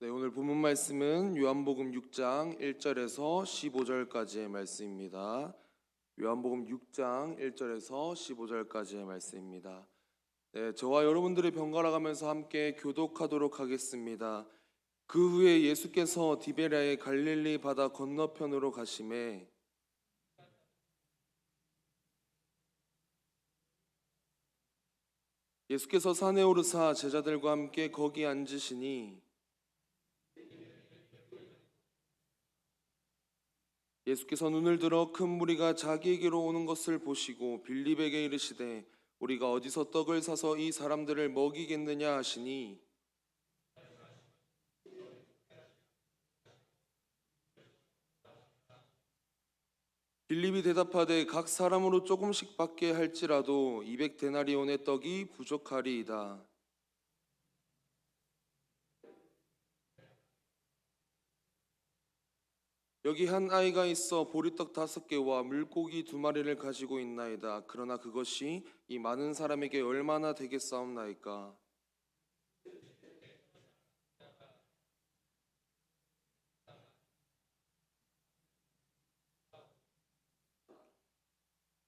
네, 오늘 본문 말씀은 요한복음 6장 1절에서 15절까지의 말씀입니다. 요한복음 6장 1절에서 15절까지의 말씀입니다. 네, 저와 여러분들이 번갈아 가면서 함께 교독하도록 하겠습니다. 그 후에 예수께서 디베랴의 갈릴리 바다 건너편으로 가시매 예수께서 산에 오르사 제자들과 함께 거기 앉으시니 예수께서 눈을 들어 큰 무리가 자기에게로 오는 것을 보시고 빌립에게 이르시되 우리가 어디서 떡을 사서 이 사람들을 먹이겠느냐 하시니 빌립이 대답하되 각 사람으로 조금씩 받게 할지라도 200데나리온의 떡이 부족하리이다. 여기 한 아이가 있어 보리떡 5개와 물고기 2마리를 가지고 있나이다. 그러나 그것이 이 많은 사람에게 얼마나 되겠사옵나이까.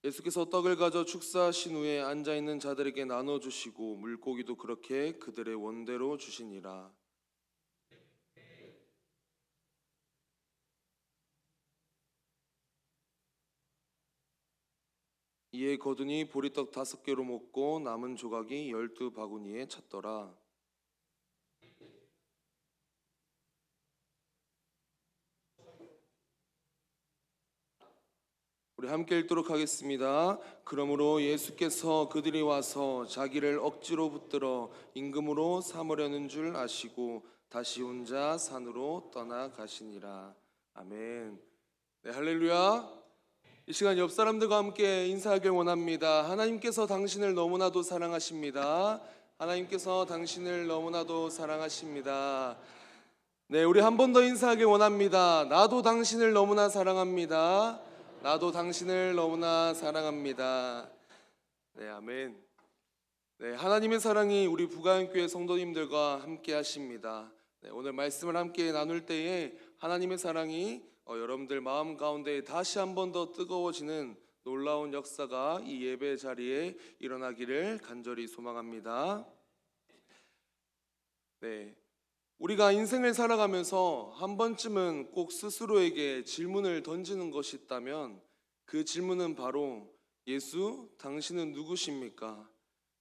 예수께서 떡을 가져 축사하신 후에 앉아있는 자들에게 나눠주시고 물고기도 그렇게 그들의 원대로 주시니라. 이에 거두니 보리떡 5개로 먹고 남은 조각이 12바구니에 찼더라. 우리 함께 읽도록 하겠습니다. 그러므로 예수께서 그들이 와서 자기를 억지로 붙들어 임금으로 삼으려는 줄 아시고 다시 혼자 산으로 떠나가시니라. 아멘. 네, 할렐루야. 이 시간 옆 사람들과 함께 인사하길 원합니다. 하나님께서 당신을 너무나도 사랑하십니다. 하나님께서 당신을 너무나도 사랑하십니다. 네, 우리 한 번 더 인사하길 원합니다. 나도 당신을 너무나 사랑합니다. 나도 당신을 너무나 사랑합니다. 네, 아멘. 네, 하나님의 사랑이 우리 부가영교회 성도님들과 함께 하십니다. 네, 오늘 말씀을 함께 나눌 때에 하나님의 사랑이 여러분들 마음 가운데 다시 한 번 더 뜨거워지는 놀라운 역사가 이 예배 자리에 일어나기를 간절히 소망합니다. 네, 우리가 인생을 살아가면서 한 번쯤은 꼭 스스로에게 질문을 던지는 것이 있다면 그 질문은 바로 예수, 당신은 누구십니까?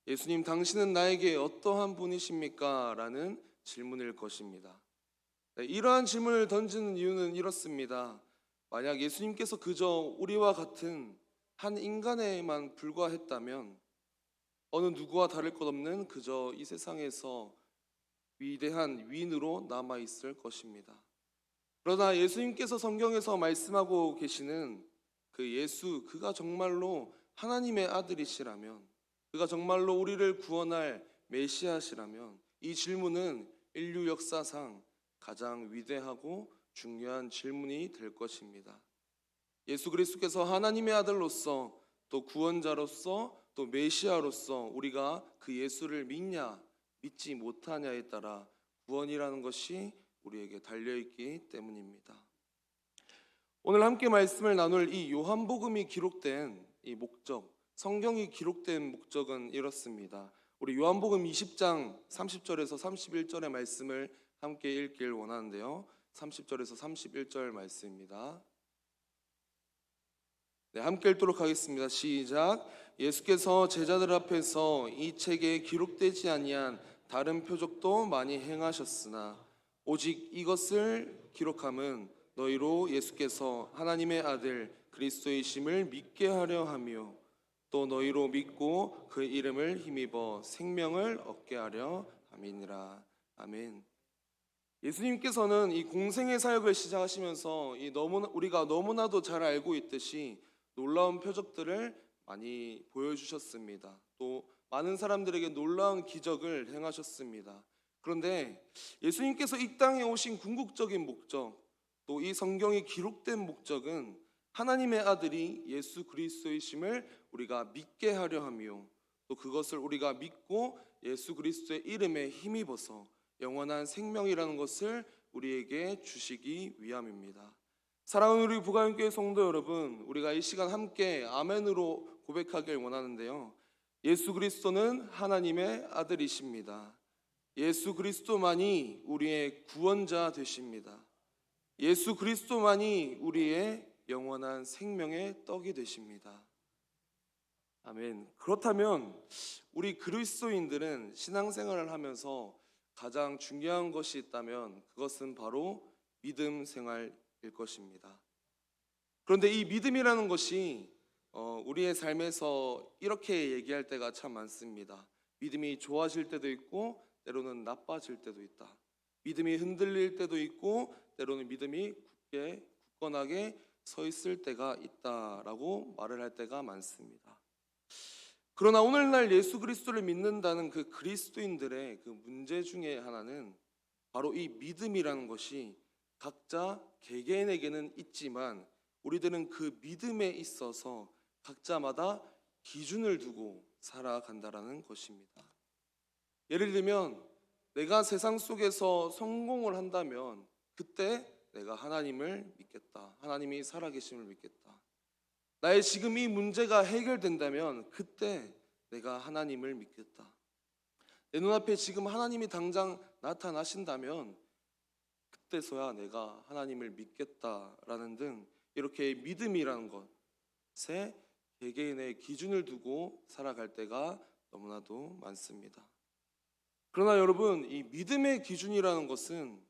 예수님, 당신은 나에게 어떠한 분이십니까? 라는 질문일 것입니다. 네, 이러한 질문을 던지는 이유는 이렇습니다. 만약 예수님께서 그저 우리와 같은 한 인간에만 불과했다면 어느 누구와 다를 것 없는 그저 이 세상에서 위대한 위인으로 남아있을 것입니다. 그러나 예수님께서 성경에서 말씀하고 계시는 그 예수, 그가 정말로 하나님의 아들이시라면, 그가 정말로 우리를 구원할 메시아시라면 이 질문은 인류 역사상 가장 위대하고 중요한 질문이 될 것입니다. 예수 그리스도께서 하나님의 아들로서 또 구원자로서 또 메시아로서 우리가 그 예수를 믿냐 믿지 못하냐에 따라 구원이라는 것이 우리에게 달려있기 때문입니다. 오늘 함께 말씀을 나눌 이 요한복음이 기록된 이 목적, 성경이 기록된 목적은 이렇습니다. 우리 요한복음 20장 30절에서 31절의 말씀을 함께 읽길 원하는데요. 30절에서 31절 말씀입니다. 네, 함께 읽도록 하겠습니다. 시작. 예수께서 제자들 앞에서 이 책에 기록되지 아니한 다른 표적도 많이 행하셨으나 오직 이것을 기록함은 너희로 예수께서 하나님의 아들 그리스도이심을 믿게 하려 하며 또 너희로 믿고 그 이름을 힘입어 생명을 얻게 하려 함이니라. 아멘. 예수님께서는 이 공생의 사역을 시작하시면서 우리가 너무나도 잘 알고 있듯이 놀라운 표적들을 많이 보여주셨습니다. 또 많은 사람들에게 놀라운 기적을 행하셨습니다. 그런데 예수님께서 이 땅에 오신 궁극적인 목적, 또 이 성경이 기록된 목적은 하나님의 아들이 예수 그리스도이심을 우리가 믿게 하려 하며 또 그것을 우리가 믿고 예수 그리스도의 이름에 힘입어서 영원한 생명이라는 것을 우리에게 주시기 위함입니다. 사랑하는 우리 부가영교회 성도 여러분, 우리가 이 시간 함께 아멘으로 고백하길 원하는데요. 예수 그리스도는 하나님의 아들이십니다. 예수 그리스도만이 우리의 구원자 되십니다. 예수 그리스도만이 우리의 영원한 생명의 떡이 되십니다. 아멘. 그렇다면 우리 그리스도인들은 신앙생활을 하면서 가장 중요한 것이 있다면 그것은 바로 믿음 생활일 것입니다. 그런데 이 믿음이라는 것이 우리의 삶에서 이렇게 얘기할 때가 참 많습니다. 믿음이 좋아질 때도 있고 때로는 나빠질 때도 있다. 믿음이 흔들릴 때도 있고 때로는 믿음이 굳건하게 서 있을 때가 있다라고 말을 할 때가 많습니다. 그러나 오늘날 예수 그리스도를 믿는다는 그 그리스도인들의 그 문제 중에 하나는 바로 이 믿음이라는 것이 각자 개개인에게는 있지만 우리들은 그 믿음에 있어서 각자마다 기준을 두고 살아간다라는 것입니다. 예를 들면 내가 세상 속에서 성공을 한다면 그때 내가 하나님을 믿겠다. 하나님이 살아계심을 믿겠다. 나의 지금 이 문제가 해결된다면 그때 내가 하나님을 믿겠다. 내 눈앞에 지금 하나님이 당장 나타나신다면 그때서야 내가 하나님을 믿겠다라는 등 이렇게 믿음이라는 것에 개개인의 기준을 두고 살아갈 때가 너무나도 많습니다. 그러나 여러분, 이 믿음의 기준이라는 것은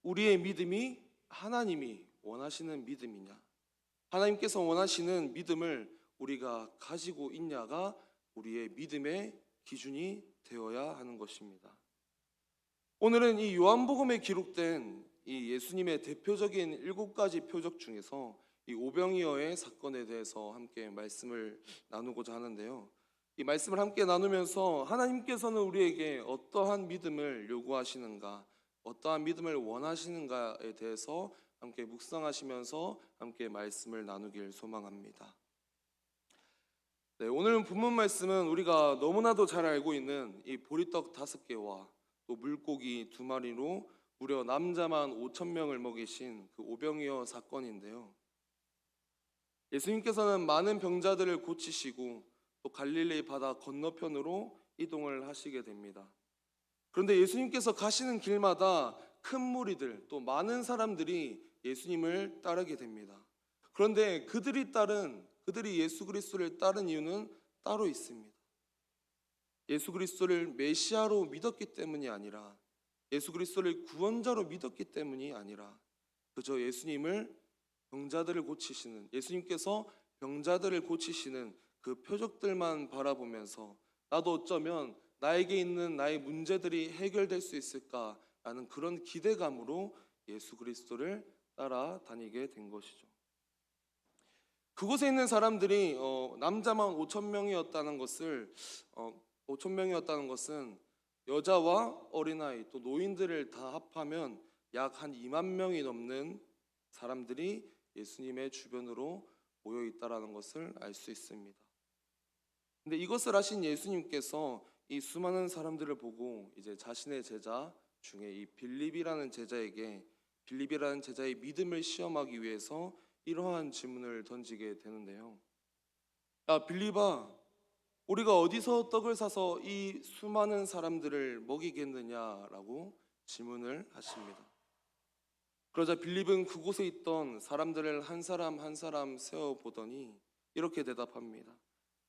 우리의 믿음이 하나님이 원하시는 믿음이냐, 하나님께서 원하시는 믿음을 우리가 가지고 있냐가 우리의 믿음의 기준이 되어야 하는 것입니다. 오늘은 이 요한복음에 기록된 이 예수님의 대표적인 7가지 표적 중에서 이 오병이어의 사건에 대해서 함께 말씀을 나누고자 하는데요. 이 말씀을 함께 나누면서 하나님께서는 우리에게 어떠한 믿음을 요구하시는가, 어떠한 믿음을 원하시는가에 대해서 함께 묵상하시면서 함께 말씀을 나누길 소망합니다. 네, 오늘 본문 말씀은 우리가 너무나도 잘 알고 있는 이 보리떡 5개와 또 물고기 2마리로 무려 남자만 5,000명을 먹이신 그 오병이어 사건인데요. 예수님께서는 많은 병자들을 고치시고 또 갈릴리 바다 건너편으로 이동을 하시게 됩니다. 그런데 예수님께서 가시는 길마다 큰 무리들 또 많은 사람들이 예수님을 따르게 됩니다. 그런데 그들이 예수 그리스도를 따른 이유는 따로 있습니다. 예수 그리스도를 메시아로 믿었기 때문이 아니라, 예수 그리스도를 구원자로 믿었기 때문이 아니라 그저 예수님께서 병자들을 고치시는 그 표적들만 바라보면서 나도 어쩌면 나에게 있는 나의 문제들이 해결될 수 있을까라는 그런 기대감으로 예수 그리스도를 따라다니게 된 것이죠. 그곳에 있는 사람들이 남자만 5,000명이었다는 것은 여자와 어린아이 또 노인들을 다 합하면 약 한 2만 명이 넘는 사람들이 예수님의 주변으로 모여 있다라는 것을 알 수 있습니다. 근데 이것을 아신 예수님께서 이 수많은 사람들을 보고 이제 자신의 제자 중에 이 빌립이라는 제자의 믿음을 시험하기 위해서 이러한 질문을 던지게 되는데요. 야, 빌립아, 우리가 어디서 떡을 사서 이 수많은 사람들을 먹이겠느냐라고 질문을 하십니다. 그러자 빌립은 그곳에 있던 사람들을 한 사람 한 사람 세어보더니 이렇게 대답합니다.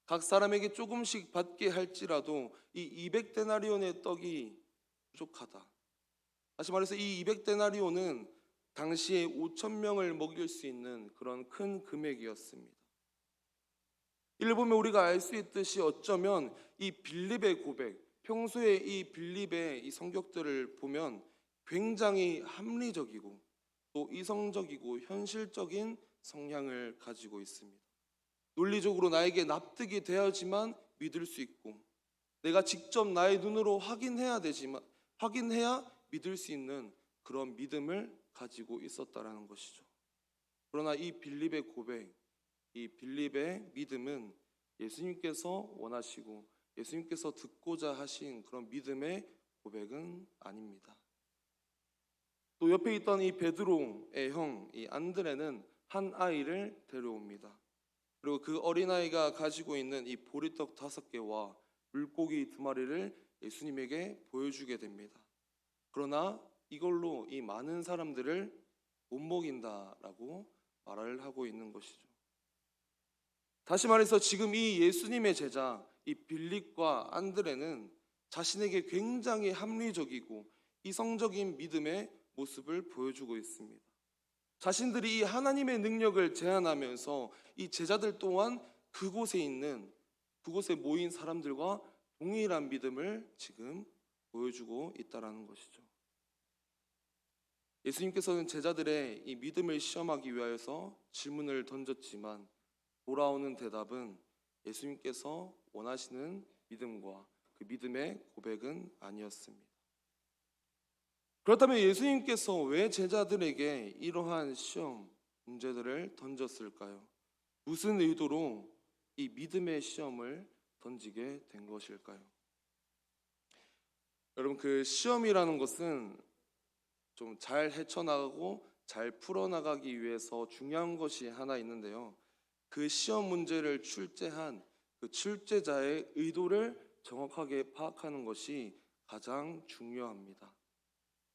각 사람에게 조금씩 받게 할지라도 이 200데나리온의 떡이 부족하다. 다시 말해서 이 200데나리온은 당시에 5,000명을 먹일 수 있는 그런 큰 금액이었습니다. 이를 보면 우리가 알 수 있듯이 어쩌면 이 빌립의 고백, 평소에 이 빌립의 이 성격들을 보면 굉장히 합리적이고 또 이성적이고 현실적인 성향을 가지고 있습니다. 논리적으로 나에게 납득이 되어야지만 믿을 수 있고 내가 직접 나의 눈으로 확인해야 믿을 수 있는 그런 믿음을 가지고 있었다라는 것이죠. 그러나 이 빌립의 고백, 이 빌립의 믿음은 예수님께서 원하시고 예수님께서 듣고자 하신 그런 믿음의 고백은 아닙니다. 또 옆에 있던 이 베드로의 형, 이 안드레는 한 아이를 데려옵니다. 그리고 그 어린아이가 가지고 있는 이 보리떡 5개와 물고기 2마리를 예수님에게 보여주게 됩니다. 그러나 이걸로 이 많은 사람들을 못 먹인다라고 말을 하고 있는 것이죠. 다시 말해서 지금 이 예수님의 제자, 이 빌립과 안드레는 자신에게 굉장히 합리적이고 이성적인 믿음의 모습을 보여주고 있습니다. 자신들이 이 하나님의 능력을 제안하면서 이 제자들 또한 그곳에 모인 사람들과 동일한 믿음을 지금 보여주고 있다는 것이죠. 예수님께서는 제자들의 이 믿음을 시험하기 위하여서 질문을 던졌지만 돌아오는 대답은 예수님께서 원하시는 믿음과 그 믿음의 고백은 아니었습니다. 그렇다면 예수님께서 왜 제자들에게 이러한 시험 문제들을 던졌을까요? 무슨 의도로 이 믿음의 시험을 던지게 된 것일까요? 여러분, 그 시험이라는 것은 좀 잘 헤쳐나가고 잘 풀어나가기 위해서 중요한 것이 하나 있는데요. 그 시험 문제를 출제한 그 출제자의 의도를 정확하게 파악하는 것이 가장 중요합니다.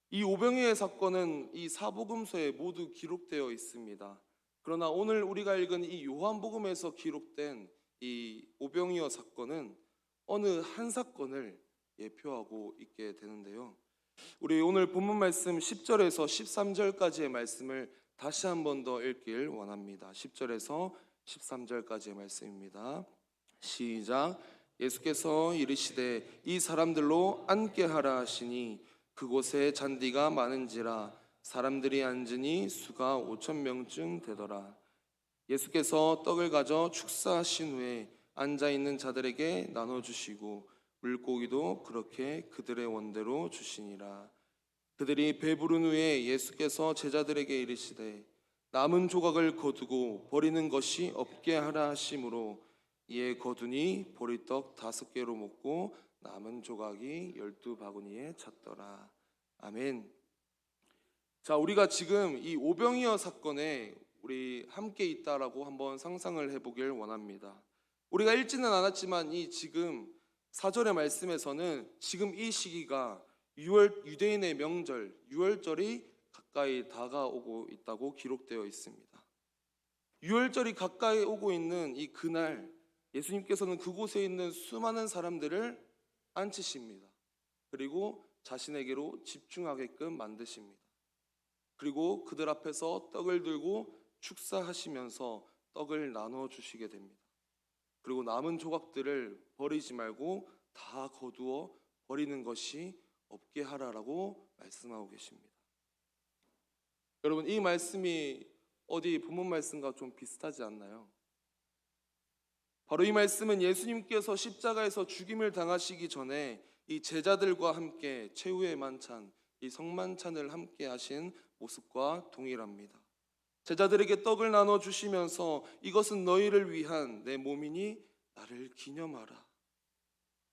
이 오병이의 사건은 이 사복음서에 모두 기록되어 있습니다. 그러나 오늘 우리가 읽은 이 요한복음에서 기록된 이 오병이어 사건은 어느 한 사건을 예표하고 있게 되는데요. 우리 오늘 본문 말씀 10절에서 13절까지의 말씀을 다시 한 번 더 읽길 원합니다. 10절에서 13절까지의 말씀입니다. 시작. 예수께서 이르시되 이 사람들로 앉게 하라 하시니 그곳에 잔디가 많은지라 사람들이 앉으니 수가 5,000명쯤 되더라. 예수께서 떡을 가져 축사하신 후에 앉아있는 자들에게 나눠주시고 물고기도 그렇게 그들의 원대로 주시니라. 그들이 배부른 후에 예수께서 제자들에게 이르시되 남은 조각을 거두고 버리는 것이 없게 하라 하심으로 이에 거두니 보리떡 5개로 먹고 남은 조각이 12바구니에 찼더라. 아멘. 자, 우리가 지금 이 오병이어 사건에 우리 함께 있다라고 한번 상상을 해보길 원합니다. 우리가 읽지는 않았지만 이 지금 4절의 말씀에서는 지금 이 시기가 유대인의 명절 유월절이 가까이 다가오고 있다고 기록되어 있습니다. 유월절이 가까이 오고 있는 이 그날 예수님께서는 그곳에 있는 수많은 사람들을 앉히십니다. 그리고 자신에게로 집중하게끔 만드십니다. 그리고 그들 앞에서 떡을 들고 축사하시면서 떡을 나눠 주시게 됩니다. 그리고 남은 조각들을 버리지 말고 다 거두어 버리는 것이 없게 하라라고 말씀하고 계십니다. 여러분, 이 말씀이 어디 본문 말씀과 좀 비슷하지 않나요? 바로 이 말씀은 예수님께서 십자가에서 죽임을 당하시기 전에 이 제자들과 함께 최후의 만찬, 이 성만찬을 함께 하신 모습과 동일합니다. 제자들에게 떡을 나눠 주시면서 이것은 너희를 위한 내 몸이니 나를 기념하라.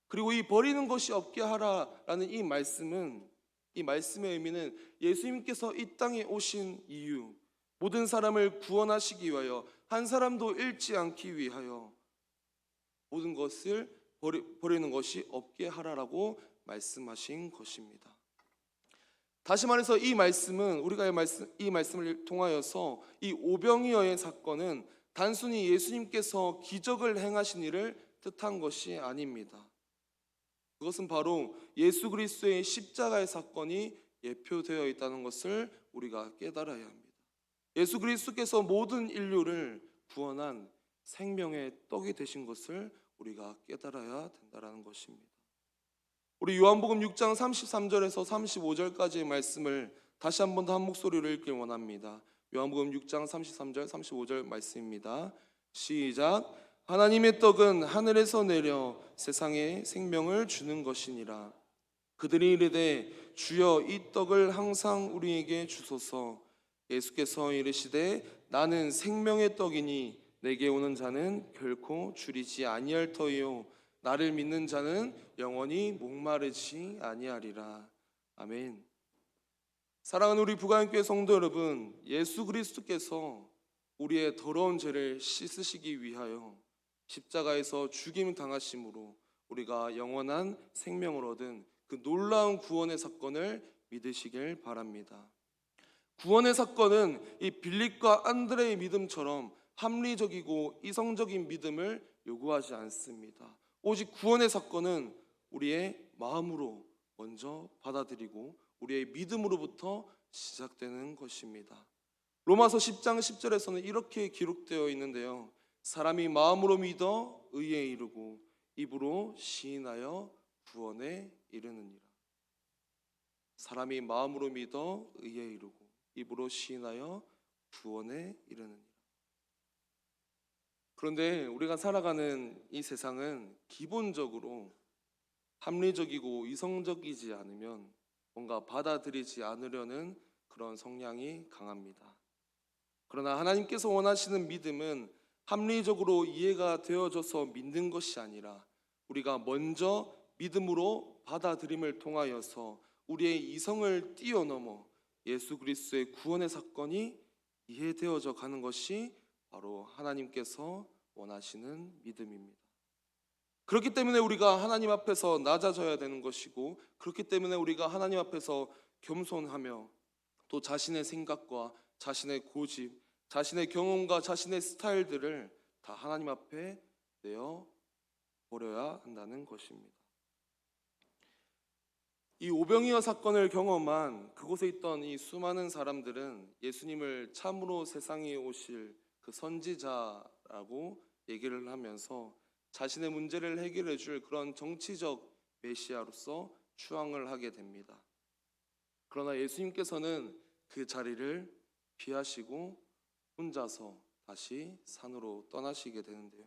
그리고 이 버리는 것이 없게 하라라는 이 말씀의 의미는 예수님께서 이 땅에 오신 이유, 모든 사람을 구원하시기 위하여 한 사람도 잃지 않기 위하여 모든 것을 버리는 것이 없게 하라라고 말씀하신 것입니다. 다시 말해서 이 말씀은 우리가 이 말씀을 통하여서 이 오병이어의 사건은 단순히 예수님께서 기적을 행하신 일을 뜻한 것이 아닙니다. 그것은 바로 예수 그리스도의 십자가의 사건이 예표되어 있다는 것을 우리가 깨달아야 합니다. 예수 그리스도께서 모든 인류를 구원한 생명의 떡이 되신 것을 우리가 깨달아야 된다는 것입니다. 우리 요한복음 6장 33절에서 35절까지의 말씀을 다시 한 번 더 한 목소리로 읽길 원합니다. 요한복음 6장 33절 35절 말씀입니다. 시작. 하나님의 떡은 하늘에서 내려 세상에 생명을 주는 것이니라. 그들이 이르되 주여 이 떡을 항상 우리에게 주소서. 예수께서 이르시되 나는 생명의 떡이니 내게 오는 자는 결코 줄이지 아니할 터이요 나를 믿는 자는 영원히 목마르지 아니하리라. 아멘. 사랑하는 우리 부가영교회 성도 여러분, 예수 그리스도께서 우리의 더러운 죄를 씻으시기 위하여 십자가에서 죽임 당하심으로 우리가 영원한 생명을 얻은 그 놀라운 구원의 사건을 믿으시길 바랍니다. 구원의 사건은 이 빌립과 안드레의 믿음처럼 합리적이고 이성적인 믿음을 요구하지 않습니다. 오직 구원의 사건은 우리의 마음으로 먼저 받아들이고 우리의 믿음으로부터 시작되는 것입니다. 로마서 10장 10절에서는 이렇게 기록되어 있는데요. 사람이 마음으로 믿어 의에 이르고 입으로 시인하여 구원에 이르느니라. 사람이 마음으로 믿어 의에 이르고 입으로 시인하여 구원에 이르느니라. 그런데 우리가 살아가는 이 세상은 기본적으로 합리적이고 이성적이지 않으면 뭔가 받아들이지 않으려는 그런 성향이 강합니다. 그러나 하나님께서 원하시는 믿음은 합리적으로 이해가 되어져서 믿는 것이 아니라 우리가 먼저 믿음으로 받아들임을 통하여서 우리의 이성을 뛰어넘어 예수 그리스도의 구원의 사건이 이해되어져 가는 것이 바로 하나님께서 원하시는 믿음입니다. 그렇기 때문에 우리가 하나님 앞에서 낮아져야 되는 것이고, 그렇기 때문에 우리가 하나님 앞에서 겸손하며 또 자신의 생각과 자신의 고집, 자신의 경험과 자신의 스타일들을 다 하나님 앞에 내어 버려야 한다는 것입니다. 이 오병이어 사건을 경험한 그곳에 있던 이 수많은 사람들은 예수님을 참으로 세상에 오실 그 선지자라고 얘기를 하면서 자신의 문제를 해결해 줄 그런 정치적 메시아로서 추앙을 하게 됩니다. 그러나 예수님께서는 그 자리를 피하시고 혼자서 다시 산으로 떠나시게 되는데요.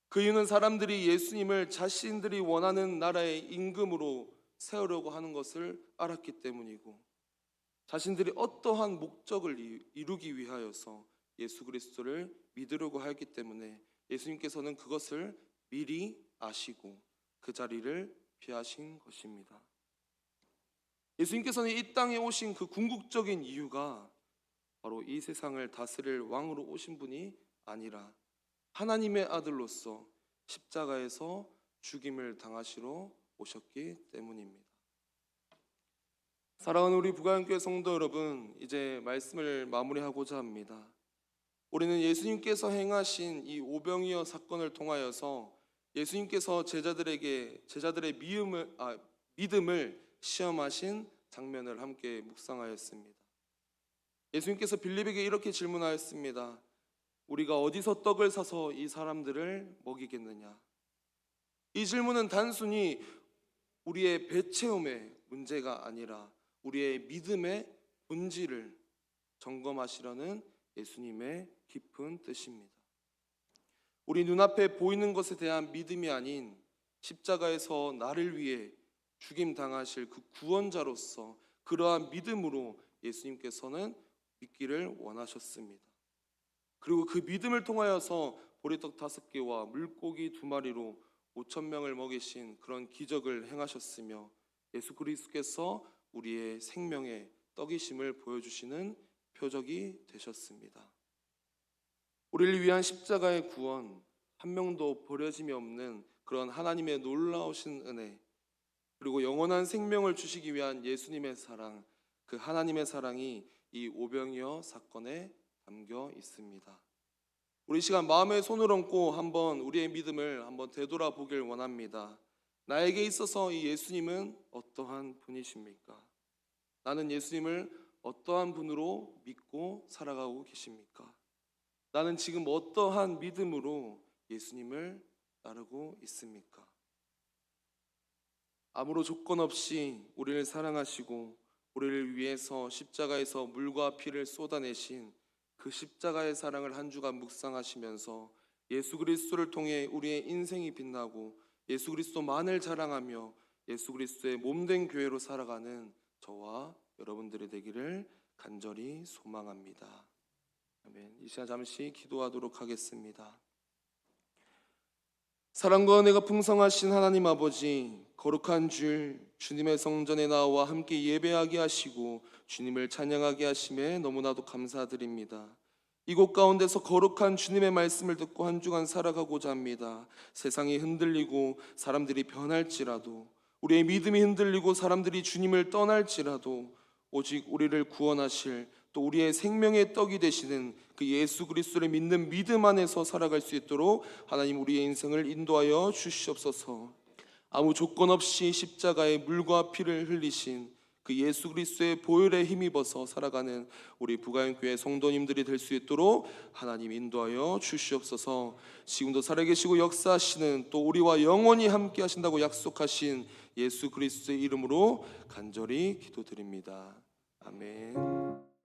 그 이유는 사람들이 예수님을 자신들이 원하는 나라의 임금으로 세우려고 하는 것을 알았기 때문이고, 자신들이 어떠한 목적을 이루기 위하여서 예수 그리스도를 믿으려고 하였기 때문에 예수님께서는 그것을 미리 아시고 그 자리를 피하신 것입니다. 예수님께서는 이 땅에 오신 그 궁극적인 이유가 바로 이 세상을 다스릴 왕으로 오신 분이 아니라 하나님의 아들로서 십자가에서 죽임을 당하시러 오셨기 때문입니다. 사랑하는 우리 부가영교회 성도 여러분, 이제 말씀을 마무리하고자 합니다. 우리는 예수님께서 행하신 이 오병이어 사건을 통하여서 예수님께서 제자들의 믿음을 시험하신 장면을 함께 묵상하였습니다. 예수님께서 빌립에게 이렇게 질문하였습니다. 우리가 어디서 떡을 사서 이 사람들을 먹이겠느냐? 이 질문은 단순히 우리의 배체움의 문제가 아니라 우리의 믿음의 본질을 점검하시려는 예수님의 깊은 뜻입니다. 우리 눈앞에 보이는 것에 대한 믿음이 아닌 십자가에서 나를 위해 죽임 당하실 그 구원자로서 그러한 믿음으로 예수님께서는 믿기를 원하셨습니다. 그리고 그 믿음을 통하여서 보리떡 5개와 물고기 2마리로 5,000명을 먹이신 그런 기적을 행하셨으며, 예수 그리스도께서 우리의 생명의 떡이심을 보여주시는 표적이 되셨습니다. 우리를 위한 십자가의 구원, 한 명도 버려짐이 없는 그런 하나님의 놀라우신 은혜, 그리고 영원한 생명을 주시기 위한 예수님의 사랑, 그 하나님의 사랑이 이 오병이어 사건에 담겨 있습니다. 우리 시간 마음의 손을 얹고 한번 우리의 믿음을 한번 되돌아보길 원합니다. 나에게 있어서 이 예수님은 어떠한 분이십니까? 나는 예수님을 어떠한 분으로 믿고 살아가고 계십니까? 나는 지금 어떠한 믿음으로 예수님을 따르고 있습니까? 아무런 조건 없이 우리를 사랑하시고 우리를 위해서 십자가에서 물과 피를 쏟아내신 그 십자가의 사랑을 한 주간 묵상하시면서 예수 그리스도를 통해 우리의 인생이 빛나고 예수 그리스도만을 자랑하며 예수 그리스도의 몸된 교회로 살아가는 저와 여러분들이 되기를 간절히 소망합니다. 아멘. 이 시간 잠시 기도하도록 하겠습니다. 사랑과 은혜가 풍성하신 하나님 아버지, 거룩한 주일 주님의 성전에 나와 함께 예배하게 하시고 주님을 찬양하게 하심에 너무나도 감사드립니다. 이곳 가운데서 거룩한 주님의 말씀을 듣고 한 주간 살아가고자 합니다. 세상이 흔들리고 사람들이 변할지라도, 우리의 믿음이 흔들리고 사람들이 주님을 떠날지라도 오직 우리를 구원하실, 또 우리의 생명의 떡이 되시는 그 예수 그리스도를 믿는 믿음 안에서 살아갈 수 있도록 하나님 우리의 인생을 인도하여 주시옵소서. 아무 조건 없이 십자가에 물과 피를 흘리신 그 예수 그리스도의 보혈에 힘입어서 살아가는 우리 부가영교회 성도님들이 될 수 있도록 하나님 인도하여 주시옵소서. 지금도 살아계시고 역사하시는, 또 우리와 영원히 함께 하신다고 약속하신 예수 그리스도의 이름으로 간절히 기도드립니다. 아멘.